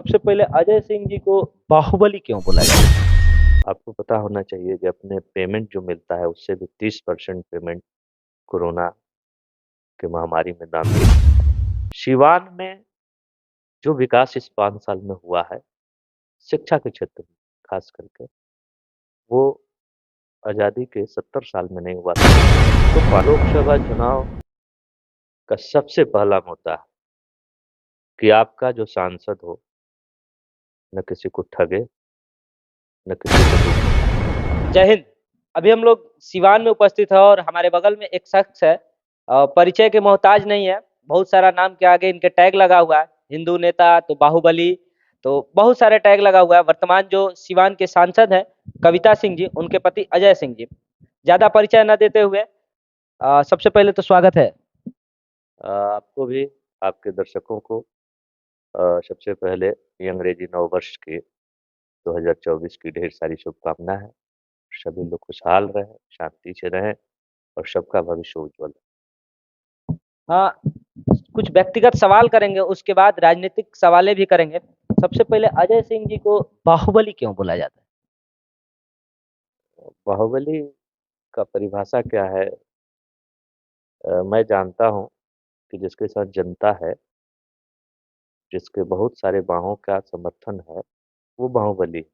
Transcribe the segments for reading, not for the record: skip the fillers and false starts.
सबसे पहले अजय सिंह जी को बाहुबली क्यों बोला जाता है? आपको पता होना चाहिए कि अपने पेमेंट जो मिलता है उससे भी 30% पेमेंट कोरोना के महामारी में दान दिया। सिवान में जो विकास इस 5 साल में हुआ है, शिक्षा के क्षेत्र में खास करके, वो आज़ादी के 70 साल में नहीं हुआ था। तो लोकसभा चुनाव का सबसे पहला मुद्दा है कि आपका जो सांसद हो, न किसी को ठगे, न किसी को लूटे। जय हिंद। अभी हम लोग सिवान में उपस्थित है और हमारे बगल में एक शख्स है। परिचय के मोहताज नहीं है। बहुत सारा नाम के आगे इनके टैग लगा हुआ है। हिंदू नेता तो बाहुबली, तो बहुत सारे टैग लगा हुआ है। वर्तमान जो सिवान के सांसद हैं कविता सिंह जी, उनके पति अजय सिंह जी। ज्यादा परिचय न देते हुए सबसे पहले तो स्वागत है। आपको भी, आपके दर्शकों को सबसे पहले ये अंग्रेजी नववर्ष के 2024 की ढेर सारी शुभकामनाएं हैं। सभी लोग खुशहाल रहें, शांति से रहें और सबका भविष्य उज्जवल है। हाँ, कुछ व्यक्तिगत सवाल करेंगे, उसके बाद राजनीतिक सवालें भी करेंगे। सबसे पहले अजय सिंह जी को बाहुबली क्यों बोला जाता है? बाहुबली का परिभाषा क्या है? मैं जानता हूँ कि जिसके साथ जनता है, जिसके बहुत सारे बाहों का समर्थन है, वो बाहुबली है।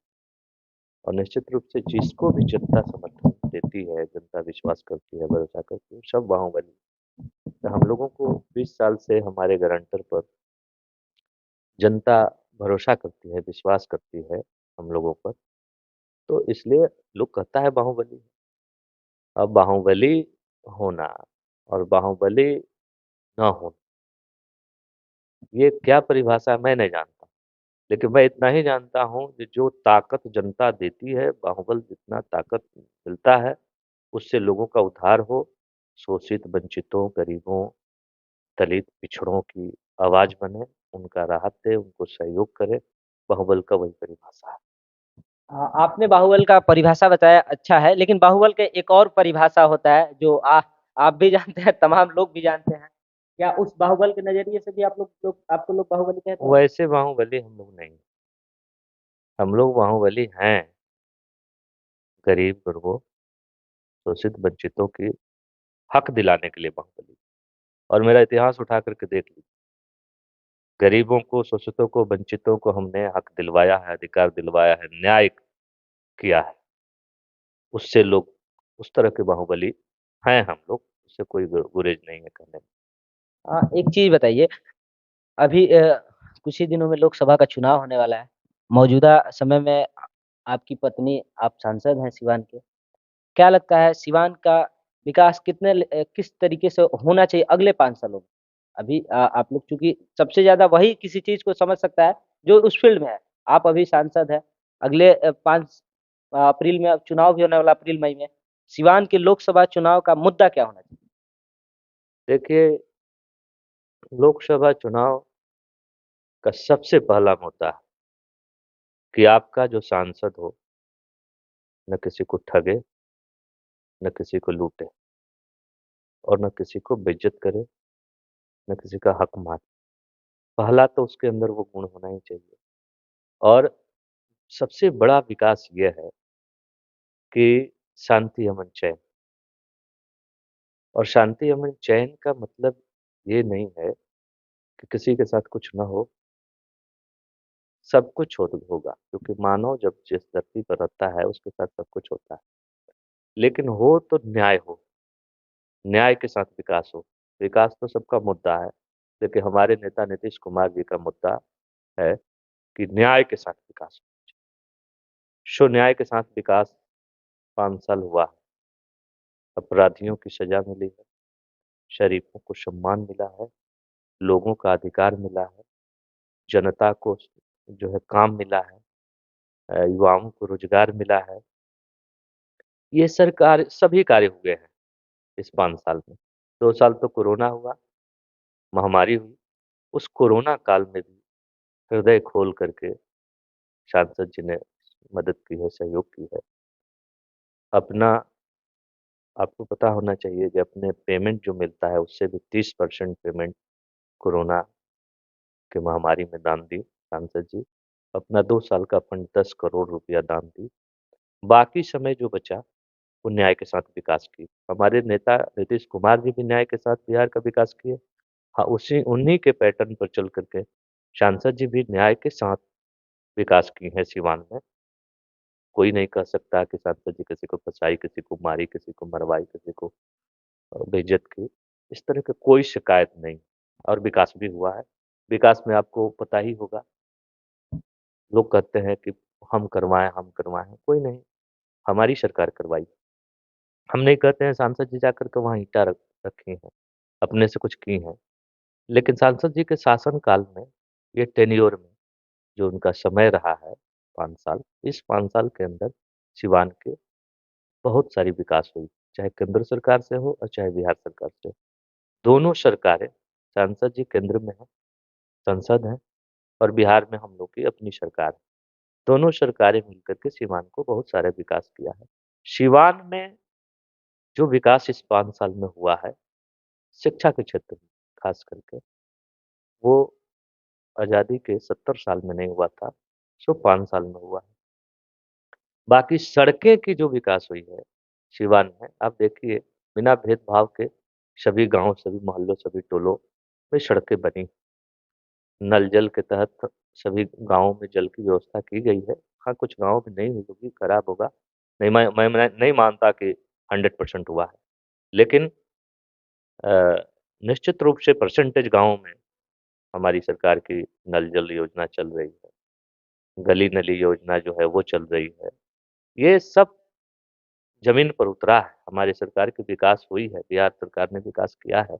और निश्चित रूप से जिसको भी जनता समर्थन देती है, जनता विश्वास करती है, भरोसा करती है, सब बाहुबली। तो हम लोगों को 20 साल से हमारे गारंटर पर जनता भरोसा करती है, विश्वास करती है हम लोगों पर, तो इसलिए लोग कहता है बाहुबली। अब बाहुबली होना और बाहुबली ना होना, ये क्या परिभाषा है मैं नहीं जानता। लेकिन मैं इतना ही जानता हूँ कि जो ताकत जनता देती है, बाहुबल जितना ताकत मिलता है, उससे लोगों का उद्धार हो, शोषित, वंचितों, गरीबों, दलित, पिछड़ों की आवाज़ बने, उनका राहत दे, उनको सहयोग करे, बाहुबल का वही परिभाषा है। हाँ, आपने बाहुबल का परिभाषा बताया, अच्छा है। लेकिन बाहुबल के एक और परिभाषा होता है जो आप भी जानते हैं, तमाम लोग भी जानते हैं। क्या उस बाहुबल के नजरिए से भी आपको लोग बाहुबली कहते हैं? वैसे बाहुबली हम लोग नहीं, हम लोग बाहुबली हैं गरीब गुरबों, शोषित वंचितों की हक दिलाने के लिए बाहुबली। और मेरा इतिहास उठा करके देख लीजिए, गरीबों को, शोषितों को, वंचितों को हमने हक दिलवाया है, अधिकार दिलवाया है, न्याय किया है। उससे लोग, उस तरह के बाहुबली हैं हम लोग, उससे कोई गुरेज नहीं है कहने में। हाँ, एक चीज बताइए। अभी कुछ ही दिनों में लोकसभा का चुनाव होने वाला है। मौजूदा समय में आपकी पत्नी, आप सांसद हैं सिवान के। क्या लगता है सिवान का विकास किस तरीके से होना चाहिए अगले 5 सालों में? अभी आप लोग चूंकि सबसे ज्यादा वही किसी चीज को समझ सकता है जो उस फील्ड में है। आप अभी सांसद हैं। अगले 5 अप्रैल में अब चुनाव भी होने वाला, अप्रैल मई में। सिवान के लोकसभा चुनाव का मुद्दा क्या होना चाहिए? देखिए, लोकसभा चुनाव का सबसे पहला मुद्दा है कि आपका जो सांसद हो, न किसी को ठगे, न किसी को लूटे और न किसी को बेइज्जत करे, न किसी का हक मारे। पहला तो उसके अंदर वो गुण होना ही चाहिए। और सबसे बड़ा विकास ये है कि शांति, अमन, चैन। और शांति, अमन, चैन का मतलब ये नहीं है कि किसी के साथ कुछ ना हो, सब कुछ होगा, क्योंकि मानव जब जिस धरती पर रहता है उसके साथ सब कुछ होता है। लेकिन हो तो न्याय हो, न्याय के साथ विकास हो। विकास तो सबका मुद्दा है, लेकिन हमारे नेता नीतीश कुमार जी का मुद्दा है कि न्याय के साथ विकास हो। शो न्याय के साथ विकास 5 साल हुआ है। अपराधियों की सजा मिली है, शरीफों को सम्मान मिला है, लोगों का अधिकार मिला है, जनता को जो है काम मिला है, युवाओं को रोजगार मिला है। ये सरकार सभी कार्य हुए हैं इस 5 साल में। 2 साल तो कोरोना हुआ, महामारी हुई। उस कोरोना काल में भी हृदय खोल करके सांसद जी ने मदद की है, सहयोग की है। अपना, आपको पता होना चाहिए कि अपने पेमेंट जो मिलता है उससे भी 30% पेमेंट कोरोना की महामारी में दान दी सांसद जी। अपना 2 साल का फंड 10 करोड़ रुपया दान दी। बाकी समय जो बचा वो न्याय के साथ विकास की। हमारे नेता नीतीश कुमार जी भी न्याय के साथ बिहार का विकास किए। हाँ, उसी उन्हीं के पैटर्न पर चल करके सांसद जी भी न्याय के साथ विकास की हैं सिवान में। कोई नहीं कह सकता कि सांसद जी किसी को फंसाई, किसी को मारी, किसी को मरवाई, किसी को बेइज्जत की। इस तरह की कोई शिकायत नहीं और विकास भी हुआ है। विकास में आपको पता ही होगा, लोग कहते हैं कि हम करवाएँ, कोई नहीं, हमारी सरकार करवाई। हम नहीं कहते हैं सांसद जी जाकर के वहाँ ईंटा रखी हैं, अपने से कुछ की हैं। लेकिन सांसद जी के शासन काल में, ये टेन्योर में जो उनका समय रहा है 5 साल, इस 5 साल के अंदर सिवान के बहुत सारी विकास हुई, चाहे केंद्र सरकार से हो और चाहे बिहार सरकार से हो। दोनों सरकारें, सांसद जी केंद्र में हैं, संसद है और बिहार में हम लोग की अपनी सरकार है। दोनों सरकारें मिलकर के सिवान को बहुत सारा विकास किया है। सिवान में जो विकास इस 5 साल में हुआ है, शिक्षा के क्षेत्र में खास करके, वो आज़ादी के 70 साल में नहीं हुआ था, सो 5 साल में हुआ है। बाकी सड़कें की जो विकास हुई है सिवान में, आप देखिए बिना भेदभाव के सभी गांव, सभी मोहल्लों, सभी टोलों में सड़कें बनी। नल जल के तहत सभी गांवों में जल की व्यवस्था की गई है। हाँ, कुछ गांवों में नहीं हुई होगी, खराब होगा। मैं नहीं मानता कि 100% हुआ है, लेकिन अ, निश्चित रूप से परसेंटेज गाँवों में हमारी सरकार की नल जल योजना चल रही है, गली नली योजना जो है वो चल रही है। ये सब ज़मीन पर उतरा है, हमारी सरकार की विकास हुई है, बिहार सरकार ने विकास किया है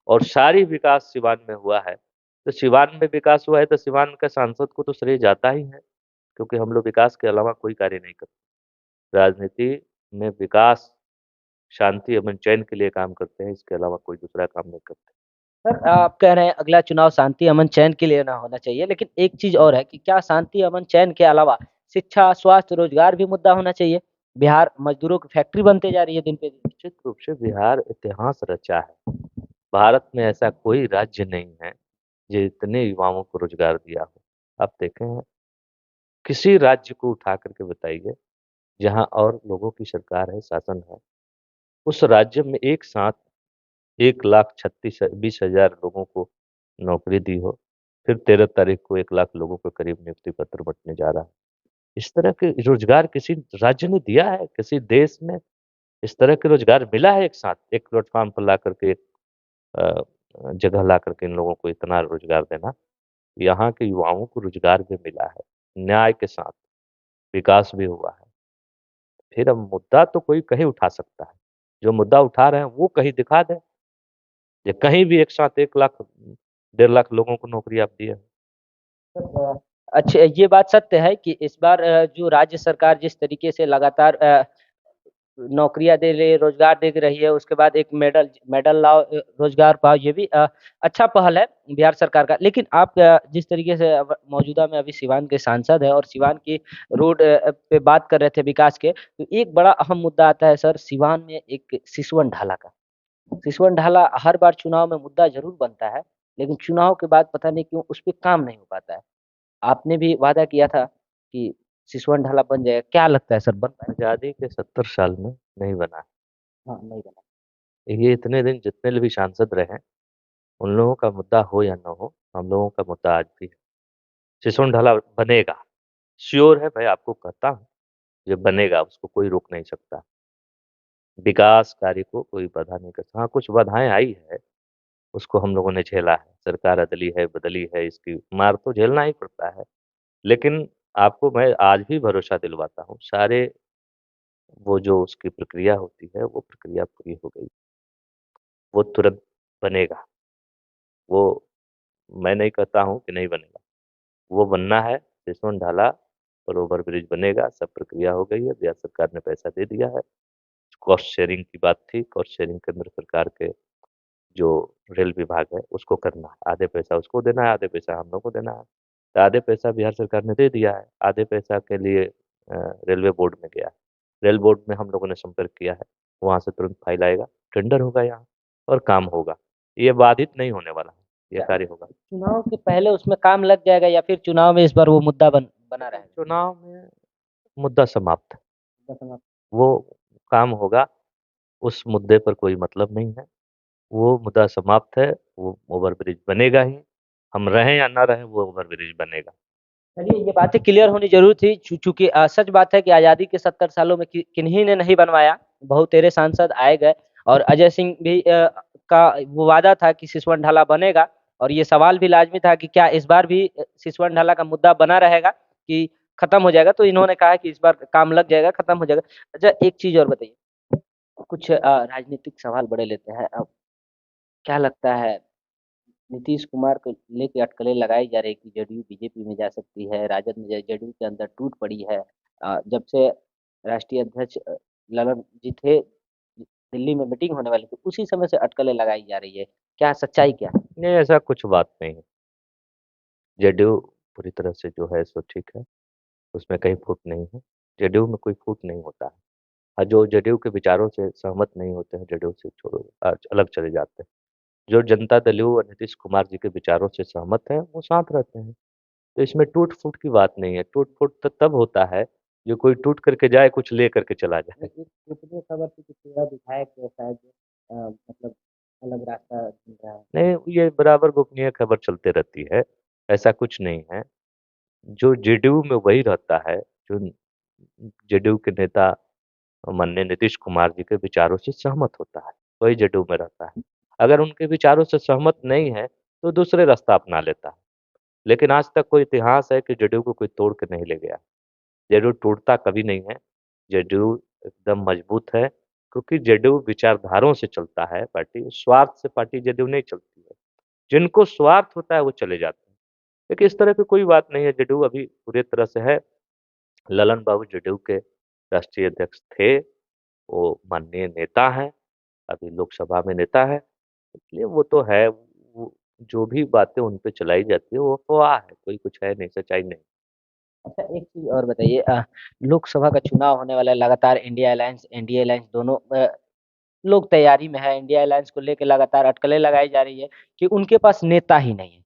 और सारी विकास सिवान में हुआ है। तो सिवान में विकास हुआ है तो सिवान के सांसद को तो श्रेय जाता ही है, क्योंकि हम लोग विकास के अलावा कोई कार्य नहीं करते। राजनीति में विकास, शांति एवं चैन के लिए काम करते हैं, इसके अलावा कोई दूसरा काम नहीं करते। सर, आप कह रहे हैं अगला चुनाव शांति अमन चैन के लिए ना होना चाहिए, लेकिन एक चीज और है कि क्या शांति अमन चैन के अलावा शिक्षा, स्वास्थ्य, रोजगार भी मुद्दा होना चाहिए? बिहार मजदूरों की फैक्ट्री बनते जा रही है दिन पे दिन। निश्चित रूप से बिहार इतिहास रचा है। भारत में ऐसा कोई राज्य नहीं है जो इतने युवाओं को रोजगार दिया हो। आप देखें हैं, किसी राज्य को उठा करके बताइए जहां और लोगों की सरकार है, शासन है, उस राज्य में एक साथ 1,36,20,000 लोगों को नौकरी दी हो, फिर 13 तारीख को 1 लाख लोगों को करीब नियुक्ति पत्र बंटने जा रहा है। इस तरह के रोजगार किसी राज्य ने दिया है, किसी देश में इस तरह के रोजगार मिला है एक साथ, एक प्लेटफॉर्म पर ला करके, अ, जगह ला करके इन लोगों को इतना रोजगार देना। यहाँ के युवाओं को रोजगार भी मिला है, न्याय के साथ विकास भी हुआ है। फिर अब मुद्दा तो कोई कहीं उठा सकता है, जो मुद्दा उठा रहे हैं वो कहीं दिखा दें, या कहीं भी एक साथ 1 लाख 1.5 लाख लोगों को नौकरी आप दिए। अच्छा, ये बात सत्य है कि इस बार जो राज्य सरकार जिस तरीके से लगातार नौकरियां दे रही है, रोजगार दे रही है, उसके बाद एक मेडल मेडल लाओ, रोजगार पाओ, ये भी अच्छा पहल है बिहार सरकार का। लेकिन आप जिस तरीके से मौजूदा में अभी सिवान के सांसद है और सिवान की रोड पे बात कर रहे थे विकास के, तो एक बड़ा अहम मुद्दा आता है सर, सिवान में एक सिसवन ढाला का। सिसवन ढाला हर बार चुनाव में मुद्दा जरूर बनता है, लेकिन चुनाव के बाद पता नहीं क्यों उस पर काम नहीं हो पाता है। आपने भी वादा किया था कि सिसवन ढाला बन जाएगा, क्या लगता है सर, बन पाएगा? आजादी के 70 साल में नहीं बना है। हाँ, नहीं बना। ये इतने दिन जितने भी सांसद रहे, उन लोगों का मुद्दा हो या ना हो, हम लोगों का मुद्दा आज भी है। सिसोन ढाला बनेगा, श्योर है भाई, आपको कहता हूँ, ये बनेगा, उसको कोई रोक नहीं सकता। विकास कार्य को कोई बाधा नहीं कर सकता। हाँ, कुछ बाधाएं आई है, उसको हम लोगों ने झेला है। सरकार अदली है, बदली है, इसकी मार तो झेलना ही पड़ता है। लेकिन आपको मैं आज भी भरोसा दिलवाता हूँ, सारे वो जो उसकी प्रक्रिया होती है, वो प्रक्रिया पूरी हो गई, वो तुरंत बनेगा। वो, मैं नहीं कहता हूँ कि नहीं बनेगा, वो बनना है। सिसवन ढाला पर ओवर ब्रिज बनेगा, सब प्रक्रिया हो गई है, बिहार सरकार ने पैसा दे दिया है। कॉस्ट शेयरिंग की बात थी, कॉस्ट शेयरिंग केंद्र सरकार के जो रेल विभाग है उसको करना है, आधे पैसा उसको देना है, आधे पैसा हम लोग को देना है। तो आधे पैसा बिहार सरकार ने दे दिया है, आधे पैसा के लिए रेलवे बोर्ड में गया है। रेल बोर्ड में हम लोगों ने संपर्क किया है, वहां से तुरंत फाइल आएगा, टेंडर होगा यहाँ और काम होगा। ये बाधित नहीं होने वाला है, ये कार्य होगा। चुनाव के पहले उसमें काम लग जाएगा या फिर चुनाव में इस बार वो मुद्दा बना रहेगा? चुनाव में मुद्दा समाप्त है। मुद्दा समाप्त। वो काम होगा, उस मुद्दे पर कोई मतलब नहीं है। वो मुद्दा समाप्त है, वो ओवरब्रिज बनेगा ही। हम रहें या ना रहें, वो ओवरब्रिज बनेगा। चलिए, ये बातें क्लियर होनी ज़रूर थी। चूँकि सच बात है कि आज़ादी के 70 सालों में किन्हीं ने नहीं बनवाया, बहुतेरे सांसद आए गए, और अजय सिंह भी का वो वादा था कि सिसवन ढाला बनेगा, और ये सवाल भी लाज़मी था कि क्या इस बार भी सिसवन ढाला का मुद्दा बना रहेगा कि खत्म हो जाएगा? तो इन्होंने कहा कि इस बार काम लग जाएगा, खत्म हो जाएगा। अच्छा, एक चीज़ और बताइए, कुछ राजनीतिक सवाल बड़े लेते हैं। अब क्या लगता है, नीतीश कुमार को लेके अटकलें लगाई जा रही है कि जेडीयू बीजेपी में जा सकती है, राजद में जेडीयू के अंदर टूट पड़ी है। जब से राष्ट्रीय अध्यक्ष ललन जी थे, दिल्ली में मीटिंग होने वाली थी, उसी समय से अटकलें लगाई जा रही है। क्या सच्चाई क्या है? नहीं, ऐसा कुछ बात नहीं है। जेडीयू पूरी तरह से जो है सो ठीक है, उसमें कहीं फूट नहीं है। जेडीयू में कोई फूट नहीं होता है। जो जेडीयू के विचारों से सहमत नहीं होते हैं, जेडीयू से छोड़ो, अलग चले जाते हैं। जो जनता दल यू और नीतीश कुमार जी के विचारों से सहमत है, वो साथ रहते हैं। तो इसमें टूट-फूट की बात नहीं है। टूट-फूट तो तब होता है, जो कोई टूट करके जाए, कुछ ले करके चला जाए। इतनी खबर थी कि पूरा विधायक शायद मतलब अलग रास्ता चुन रहा है। नहीं, ये बराबर गोपनीय खबर चलते रहती है, ऐसा कुछ नहीं है। जो जेडीयू में वही रहता है, जो जेडीयू के नेता माननीय नीतीश कुमार जी के विचारों से सहमत होता है, वही जेडीयू में रहता है। अगर उनके विचारों से सहमत नहीं है, तो दूसरे रास्ता अपना लेता है। लेकिन आज तक कोई इतिहास है कि जेडीयू को कोई तोड़ के नहीं ले गया। जेडीयू टूटता कभी नहीं है। जेडीयू एकदम मजबूत है, क्योंकि जेडीयू विचारधाराओं से चलता है पार्टी, स्वार्थ से पार्टी जेडीयू नहीं चलती है। जिनको स्वार्थ होता है वो चले जाते हैं। लेकिन इस तरह की कोई बात नहीं है, जेडीयू अभी पूरी तरह से है। ललन बाबू जेडीयू के राष्ट्रीय अध्यक्ष थे, वो माननीय नेता हैं, अभी लोकसभा में नेता है, इसलिए वो तो है। वो जो भी बातें उन पे चलाई जाती है वो अफवाह है, कोई कुछ है नहीं, सच्चाई नहीं। अच्छा, एक चीज़ और बताइए, लोकसभा का चुनाव होने वाला है, लगातार इंडिया अलायंस, एनडीए अलायंस दोनों लोग तैयारी में है। इंडिया अलायंस को लेके लगातार अटकलें लगाई जा रही है कि उनके पास नेता ही नहीं है।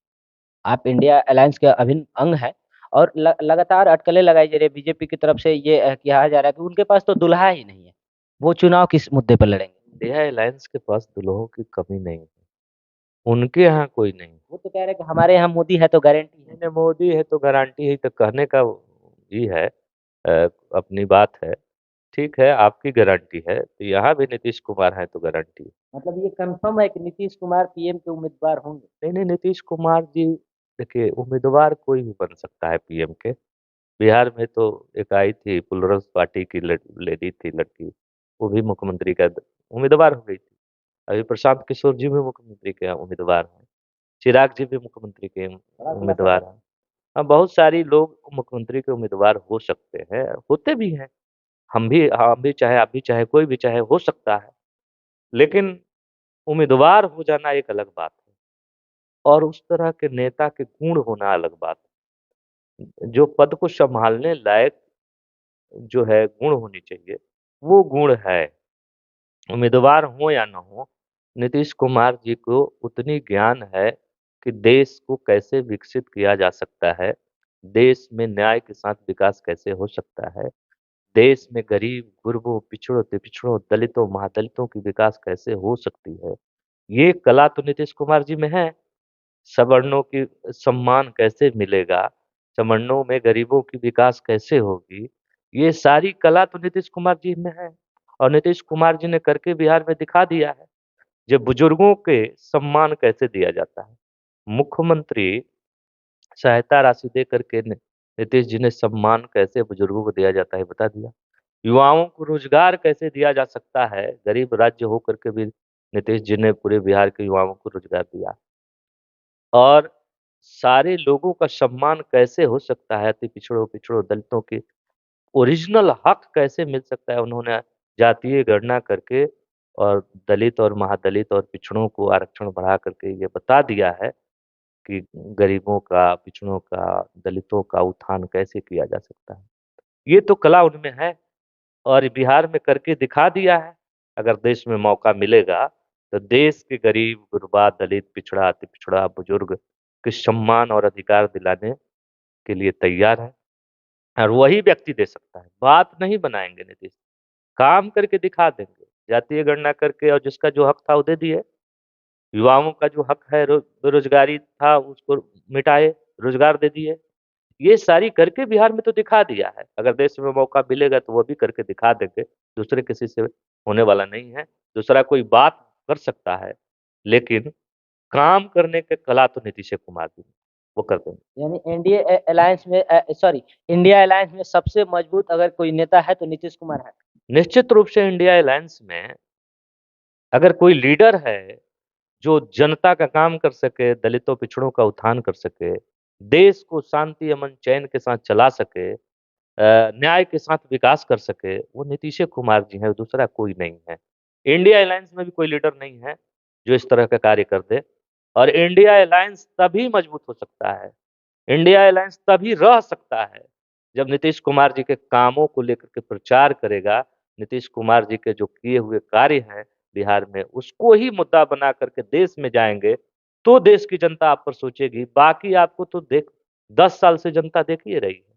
आप इंडिया अलायंस के अभिन्न अंग हैं, और लगातार अटकलें लगाई जा रही है। बीजेपी की तरफ से ये कहा जा रहा है कि उनके पास तो दुल्हा ही नहीं है, वो चुनाव किस मुद्दे पर लड़ेंगे? इंडिया अलायंस के पास दुल्हों की कमी नहीं है, उनके यहाँ कोई नहीं। वो तो कह रहे हैं कि हमारे यहाँ मोदी है तो गारंटी है। नहीं, मोदी है तो गारंटी है, तो कहने का ही है, अपनी बात है। ठीक है, आपकी गारंटी है, तो यहाँ भी नीतीश कुमार है तो गारंटी है। मतलब ये कंफर्म है कि नीतीश कुमार पीएम के उम्मीदवार होंगे? नहीं नहीं, नीतीश कुमार जी, देखिए, उम्मीदवार कोई भी बन सकता है पीएम के। बिहार में तो एक आई थी प्लुरल्स पार्टी की लेडी थी, लड़की, वो भी मुख्यमंत्री का उम्मीदवार हो गई थी। अभी प्रशांत किशोर जी भी मुख्यमंत्री के उम्मीदवार हैं। चिराग जी भी मुख्यमंत्री के बड़ा खुलासा उम्मीदवार कर। हैं। हाँ, बहुत सारी लोग मुख्यमंत्री के उम्मीदवार हो सकते हैं, होते भी हैं। हम भी चाहे, आप भी चाहे, कोई भी चाहे, हो सकता है। लेकिन उम्मीदवार हो जाना एक अलग बात है, और उस तरह के नेता के गुण होना अलग बात है। जो पद को संभालने लायक जो है गुण होनी चाहिए, वो गुण है। उम्मीदवार हो या ना हो, नीतीश कुमार जी को उतनी ज्ञान है कि देश को कैसे विकसित किया जा सकता है, देश में न्याय के साथ विकास कैसे हो सकता है, देश में गरीब, गुरबों, पिछड़ों, पिछड़ों, दलितों, महादलितों की विकास कैसे हो सकती है, ये कला तो नीतीश कुमार जी में है। सवर्णों की सम्मान कैसे मिलेगा, सवर्णों में गरीबों की विकास कैसे होगी, ये सारी कला तो नीतीश कुमार जी में है। और नीतीश कुमार जी ने करके बिहार में दिखा दिया है। जब बुजुर्गों के सम्मान कैसे दिया जाता है, मुख्यमंत्री सहायता राशि दे करके नीतीश जी ने सम्मान कैसे बुजुर्गों को दिया जाता है बता दिया। युवाओं को रोजगार कैसे दिया जा सकता है, गरीब राज्य होकर के भी नीतीश जी ने पूरे बिहार के युवाओं को रोजगार दिया। और सारे लोगों का सम्मान कैसे हो सकता है, अति पिछड़ों, दलितों की ओरिजिनल हक कैसे मिल सकता है, उन्होंने जातीय गणना करके और दलित और महादलित और पिछड़ों को आरक्षण बढ़ा करके ये बता दिया है कि गरीबों का, पिछड़ों का, दलितों का उत्थान कैसे किया जा सकता है। ये तो कला उनमें है, और बिहार में करके दिखा दिया है। अगर देश में मौका मिलेगा, तो देश के गरीब, गुरबा, दलित, पिछड़ा, अति पिछड़ा, बुजुर्ग के सम्मान और अधिकार दिलाने के लिए तैयार है। और वही व्यक्ति दे सकता है। बात नहीं बनाएंगे नीतीश, काम करके दिखा देंगे। जातीय गणना करके और जिसका जो हक था वो दे दिए। युवाओं का जो हक है, बेरोजगारी था उसको मिटाए, रोजगार दे दिए। ये सारी करके बिहार में तो दिखा दिया है। अगर देश में मौका मिलेगा तो वो भी करके दिखा देंगे। दूसरे किसी से होने वाला नहीं है। दूसरा कोई बात कर सकता है, लेकिन काम करने के कला तो नीतीश कुमार जी वो कर देंगे। यानी एनडीए अलायंस में, सॉरी, इंडिया अलायंस में सबसे मजबूत अगर कोई नेता है तो नीतीश कुमार है। निश्चित रूप से इंडिया अलायंस में अगर कोई लीडर है जो जनता का काम कर सके, दलितों पिछड़ों का उत्थान कर सके, देश को शांति अमन चैन के साथ चला सके, न्याय के साथ विकास कर सके, वो नीतीश कुमार जी हैं, दूसरा कोई नहीं है। इंडिया अलायंस में भी कोई लीडर नहीं है जो इस तरह का कार्य कर दे। और इंडिया अलायंस तभी मजबूत हो सकता है, इंडिया अलायंस तभी रह सकता है जब नीतीश कुमार जी के कामों को लेकर के प्रचार करेगा। नीतीश कुमार जी के जो किए हुए कार्य हैं बिहार में, उसको ही मुद्दा बना करके देश में जाएंगे, तो देश की जनता आप पर सोचेगी। बाकी आपको तो देख 10 साल से जनता देख ही रही है।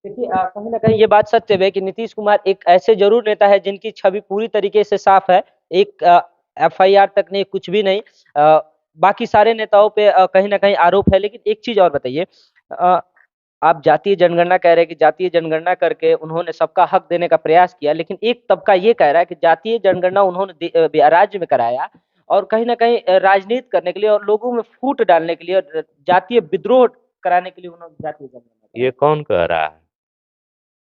देखिए, कहीं न कहीं ये बात सत्य है कि नीतीश कुमार एक ऐसे ज़रूर नेता है जिनकी छवि पूरी तरीके से साफ है। एक एफआईआर तक नहीं, कुछ भी नहीं। बाकी सारे नेताओं पे कहीं न कहीं आरोप है। लेकिन एक चीज़ और बताइए, अ, आप जातीय जनगणना कह रहे हैं कि जातीय जनगणना करके उन्होंने सबका हक देने का प्रयास किया, लेकिन एक तबका ये कह रहा है कि जातीय जनगणना उन्होंने राज्य में कराया और कहीं न कहीं राजनीति करने के लिए और लोगों में फूट डालने के लिए और जातीय विद्रोह कराने के लिए उन्होंने जातीय जनगणना कराई। ये कौन कह रहा है?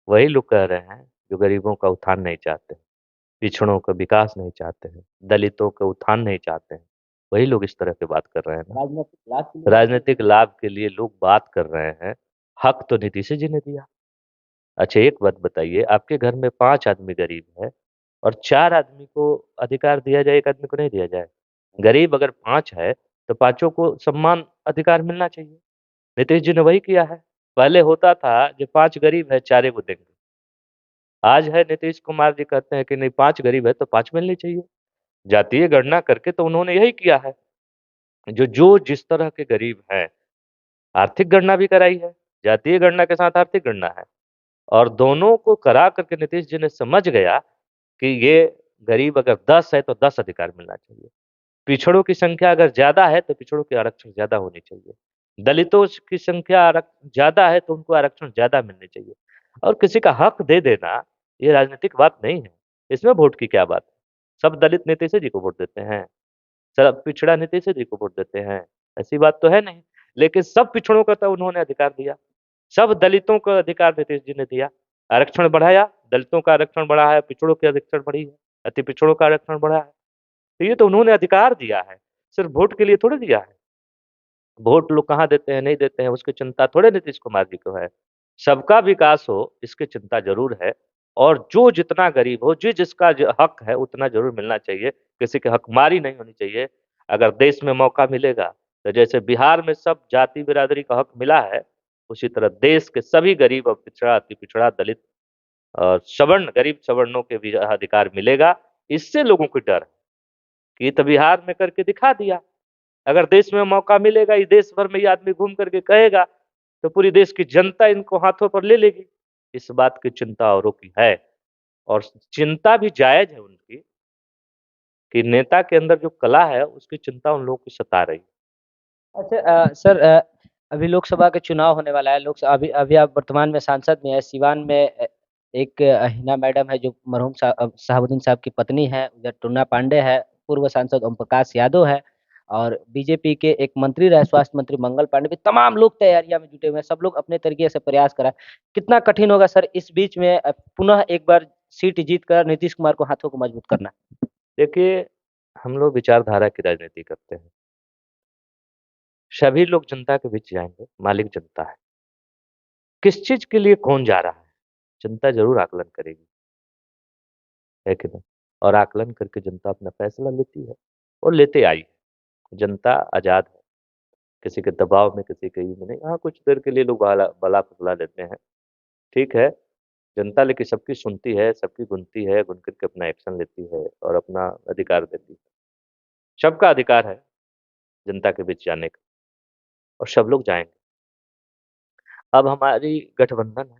वही लोग कह रहे हैं जो गरीबों का उत्थान नहीं चाहते, पिछड़ों का विकास नहीं चाहते हैं, दलितों का उत्थान नहीं चाहते हैं। वही लोग इस तरह की बात कर रहे हैं ना। राजनीतिक लाभ के लिए राजनीतिक लाभ के लिए लोग बात कर रहे हैं। हक तो नीतीश जी ने दिया। अच्छा एक बात बताइए, आपके घर में 5 आदमी गरीब है और 4 आदमी को अधिकार दिया जाए, 1 आदमी को नहीं दिया जाए? गरीब अगर 5 है तो पांचों को समान अधिकार मिलना चाहिए। नीतीश जी ने वही किया है। पहले होता था जो 5 गरीब है 4 को देंगे। आज है नीतीश कुमार जी कहते हैं कि नहीं, 5 गरीब है तो 5 मिलनी चाहिए। जातीय गणना करके तो उन्होंने यही किया है। जो जो जिस तरह के गरीब हैं, आर्थिक गणना भी कराई है, जातीय गणना के साथ आर्थिक गणना है। और दोनों को करा करके नीतीश जी ने समझ गया कि ये गरीब अगर 10 है तो 10 अधिकार मिलना चाहिए। पिछड़ों की संख्या अगर ज्यादा है तो पिछड़ों के आरक्षण ज्यादा होनी चाहिए। दलितों की संख्या ज्यादा है तो उनको आरक्षण ज्यादा मिलने चाहिए। और किसी का हक दे देना ये राजनीतिक बात नहीं है। इसमें वोट की क्या बात है? सब दलित नीतीश जी को वोट देते हैं, सब पिछड़ा नीतीश जी को वोट देते हैं, ऐसी बात तो है नहीं। लेकिन सब पिछड़ों का तो उन्होंने अधिकार दिया, सब दलितों का अधिकार नीतीश जी ने दिया। आरक्षण बढ़ाया, दलितों का आरक्षण बढ़ा है, पिछड़ों के आरक्षण बढ़ी है, अति पिछड़ों का आरक्षण बढ़ा है। तो ये तो उन्होंने अधिकार दिया है, सिर्फ वोट के लिए थोड़ी दिया है। वोट लोग कहाँ देते हैं नहीं देते हैं उसकी चिंता थोड़े नीतीश कुमार जी को है। सबका विकास हो इसकी चिंता जरूर है। और जो जितना गरीब हो, जो जिसका हक है उतना जरूर मिलना चाहिए। किसी के हकमारी नहीं होनी चाहिए। अगर देश में मौका मिलेगा तो जैसे बिहार में सब जाति बिरादरी का हक मिला है, उसी तरह देश के सभी गरीब और पिछड़ा, अति पिछड़ा, दलित और सवर्ण, गरीब सवर्णों के भी अधिकार मिलेगा। इससे लोगों को डर है कि ये तो बिहार में करके दिखा दिया। अगर देश में मौका मिलेगा, ये देश भर में ये आदमी घूम करके कहेगा, तो पूरी देश की जनता इनको हाथों पर ले लेगी। इस बात की चिंता औरों की है। और चिंता भी जायज है उनकी कि नेता के अंदर जो कला है उसकी चिंता उन लोगों की सता रही है। अच्छा, सर, अभी लोकसभा का चुनाव होने वाला है। लोकसभा अभी अभी आप वर्तमान में सांसद में है। सिवान में एक हिना मैडम है जो मरहूम शहाबुद्दीन साहब की पत्नी है। उधर टुन्ना पांडे है, पूर्व सांसद ओम प्रकाश यादव है और बीजेपी के एक मंत्री रहे स्वास्थ्य मंत्री मंगल पांडे भी। तमाम लोग तैयारियां में जुटे हुए हैं। सब लोग अपने तरीके से प्रयास कर रहे हैं। कितना कठिन होगा सर इस बीच में पुनः एक बार सीट जीत कर नीतीश कुमार को हाथों को मजबूत करना? देखिए, हम लोग विचारधारा की राजनीति करते हैं। सभी लोग जनता के बीच जाएंगे, मालिक जनता है। किस चीज के लिए कौन जा रहा है, जनता जरूर आकलन करेगी, है कि नहीं? और आकलन करके जनता अपना फैसला लेती है और लेते आई है। जनता आजाद है, किसी के दबाव में, किसी के ये में नहीं। हाँ, कुछ देर के लिए लोग बहला बला फुसला लेते हैं, ठीक है। जनता लेकिन सबकी सुनती है, सबकी गुनती है, गुन करके अपना एक्शन लेती है और अपना अधिकार देती है। सबका अधिकार है जनता के बीच जाने का, और सब लोग जाएंगे। अब हमारी गठबंधन है,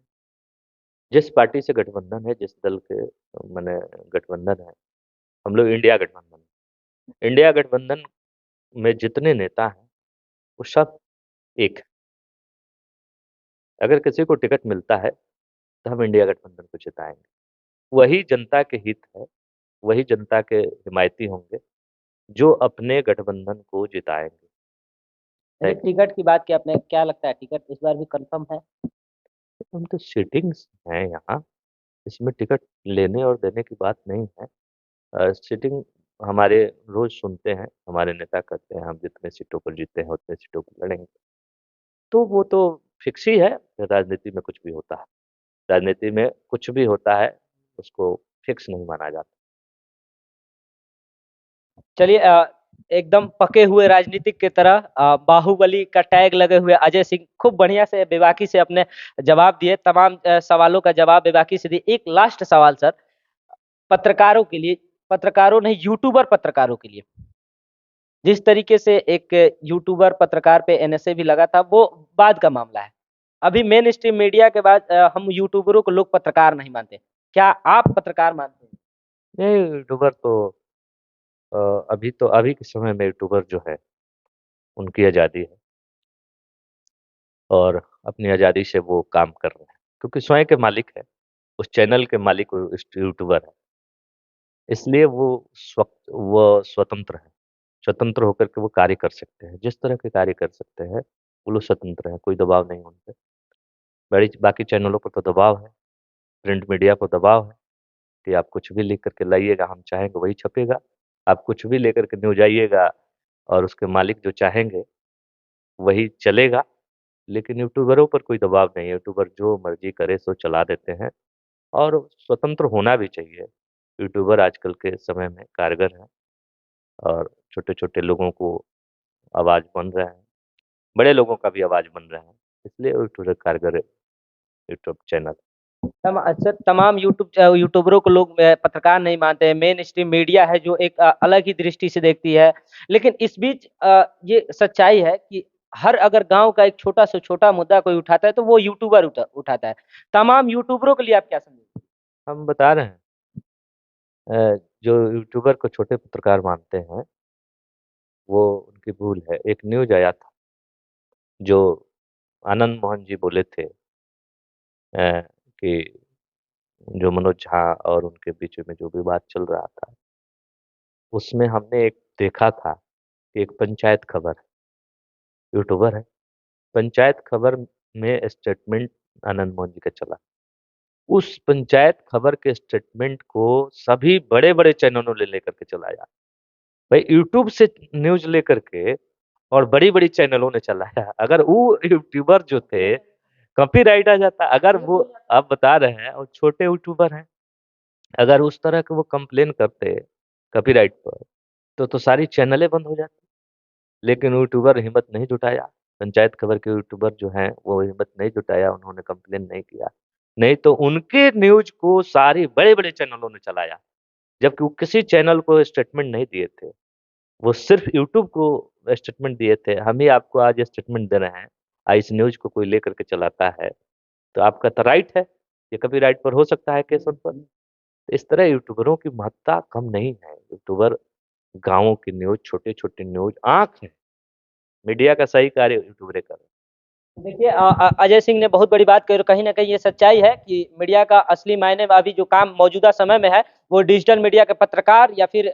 जिस पार्टी से गठबंधन है, जिस दल के माने गठबंधन है, हम लोग इंडिया गठबंधन। इंडिया गठबंधन में जितने नेता हैं, वो सब एक हैं। अगर किसी को टिकट मिलता है, तो हम इंडिया गठबंधन को जिताएँगे। वही जनता के हित है, वही जनता के हिमायती होंगे, जो अपने गठबंधन को जिताएँगे। चलिए, है टिकट की बात की आपने, क्या लगता है टिकट इस बार भी कंफर्म है? हम तो सिटिंग्स हैं यहाँ, इसमें टिकट लेने और देने की बात नहीं है। सिटिंग हमारे रोज़ सुनते हैं, हमारे नेता कहते हैं हम जितने सीटों पर जीते हैं उतने सीटों पर लड़ेंगे। तो वो तो फिक्स ही है, राजनीति में कुछ भी होता है। राजनीति में कुछ भी होता है, उसको फिक्स नहीं माना जाता। चलिए, एकदम पके हुए राजनीतिक की तरह बाहुबली का टैग लगे हुए अजय सिंह खूब बढ़िया से बेबाकी से अपने जवाब दिए, तमाम सवालों का जवाब बेबाकी से दिए। एक लास्ट सवाल सर, पत्रकारों के लिए, पत्रकारों नहीं, यूट्यूबर पत्रकारों के लिए, जिस तरीके से एक यूट्यूबर पत्रकार पे एनएसए भी लगा था, वो बाद का मामला है। अभी मेन स्ट्रीम मीडिया के बाद हम यूट्यूबरों को लोग पत्रकार नहीं मानते। क्या आप पत्रकार मानते हैं? नहीं, यूट्यूबर तो अ, अभी के समय में यूट्यूबर जो है, उनकी आज़ादी है और अपनी आज़ादी से वो काम कर रहे हैं, क्योंकि स्वयं के मालिक है, उस चैनल के मालिक उस यूट्यूबर है। इसलिए वो स्वतंत्र है। स्वतंत्र होकर के वो कार्य कर सकते हैं, जिस तरह के कार्य कर सकते हैं, वो लोग स्वतंत्र हैं, कोई दबाव नहीं उन पे। बड़ी बाकी चैनलों पर तो दबाव है, प्रिंट मीडिया पर दबाव है कि आप कुछ भी लिख कर के लाइएगा, हम चाहेंगे वही छपेगा। आप कुछ भी लेकर के न्यूज़ आइएगा और उसके मालिक जो चाहेंगे, वही चलेगा। लेकिन यूट्यूबरों पर कोई दबाव नहीं है, यूट्यूबर जो मर्ज़ी करे सो चला देते हैं और स्वतंत्र होना भी चाहिए। यूट्यूबर आजकल के समय में कारगर हैं और छोटे-छोटे लोगों को आवाज़ बन रहे हैं, बड़े लोगों का भी आवाज़ बन रहे हैं, इसलिए यूट्यूबर कारगर यूट्यूब चैनल। अक्सर तमाम यूट्यूबरों को लोग पत्रकार नहीं मानते हैं। मेन स्ट्रीम मीडिया है जो एक अलग ही दृष्टि से देखती है। लेकिन इस बीच ये सच्चाई है कि हर अगर गांव का एक छोटा से छोटा मुद्दा कोई उठाता है तो वो यूट्यूबर उठाता है। तमाम यूट्यूबरों के लिए आप क्या समझेंगे? हम बता रहे हैं जो यूट्यूबर को छोटे पत्रकार मानते हैं, वो उनकी भूल है। एक न्यूज़ आया था, जो आनंद मोहन जी बोले थे कि जो मनोज झा और उनके बीच में जो विवाद चल रहा था, उसमें हमने एक देखा था कि एक पंचायत खबर यूट्यूबर है, पंचायत खबर में स्टेटमेंट आनंद मोहन जी का चला। उस पंचायत खबर के स्टेटमेंट को सभी बड़े-बड़े चैनलों ने लेकर के चलाया। भाई यूट्यूब से न्यूज़ लेकर के और बड़ी-बड़ी चैनलों ने चलाया। अगर वो यूट्यूबर जो थे, कॉपीराइट आ जाता। अगर वो आप बता रहे हैं और छोटे यूट्यूबर हैं, अगर उस तरह के वो कंप्लेन करते कॉपीराइट पर, तो सारी चैनलें बंद हो जाती। लेकिन यूट्यूबर हिम्मत नहीं जुटाया। पंचायत खबर के यूट्यूबर जो हैं, वो हिम्मत नहीं जुटाया, उन्होंने कंप्लेन नहीं किया। नहीं तो उनके न्यूज़ को सारी बड़े-बड़े चैनलों ने चलाया, जबकि वो किसी चैनल को स्टेटमेंट नहीं दिए थे। वो सिर्फ़ यूट्यूब को स्टेटमेंट दिए थे, हम ही आपको आज स्टेटमेंट दे रहे हैं। इस न्यूज़ को कोई लेकर के चलाता है, तो आपका तो राइट है, ये कॉपीराइट पर हो सकता है केस उन पर। इस तरह यूट्यूबरों की महत्ता कम नहीं है। यूट्यूबर गाँवों की न्यूज़, छोटे-छोटे न्यूज़ आँख है। मीडिया का सही कार्य यूट्यूबरे कर रहे हैं। देखिए, अजय सिंह ने बहुत बड़ी बात कही और कहीं न कहीं ये सच्चाई है कि मीडिया का असली मायने में अभी जो काम मौजूदा समय में है, वो डिजिटल मीडिया के पत्रकार या फिर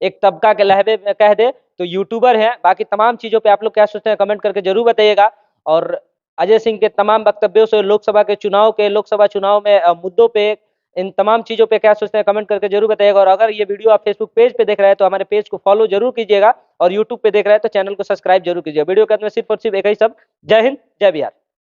एक तबका के लहज़े में कह दें तो यूट्यूबर हैं। बाकी तमाम चीज़ों पे आप लोग क्या सोचते हैं कमेंट करके ज़रूर बताइएगा। और अजय सिंह के तमाम वक्तव्यों से लोकसभा चुनाव में मुद्दों पे, इन तमाम चीज़ों पे क्या सोचते हैं कमेंट करके ज़रूर बताइएगा। और अगर ये वीडियो आप फेसबुक पेज पे देख रहे हैं तो हमारे पेज को फॉलो ज़रूर कीजिएगा और यूट्यूब पे देख रहे हैं तो चैनल को सब्सक्राइब ज़रूर कीजिएगा। वीडियो के अंत में सिर्फ और सिर्फ एक ही शब्द, जय हिंद, जय बिहार।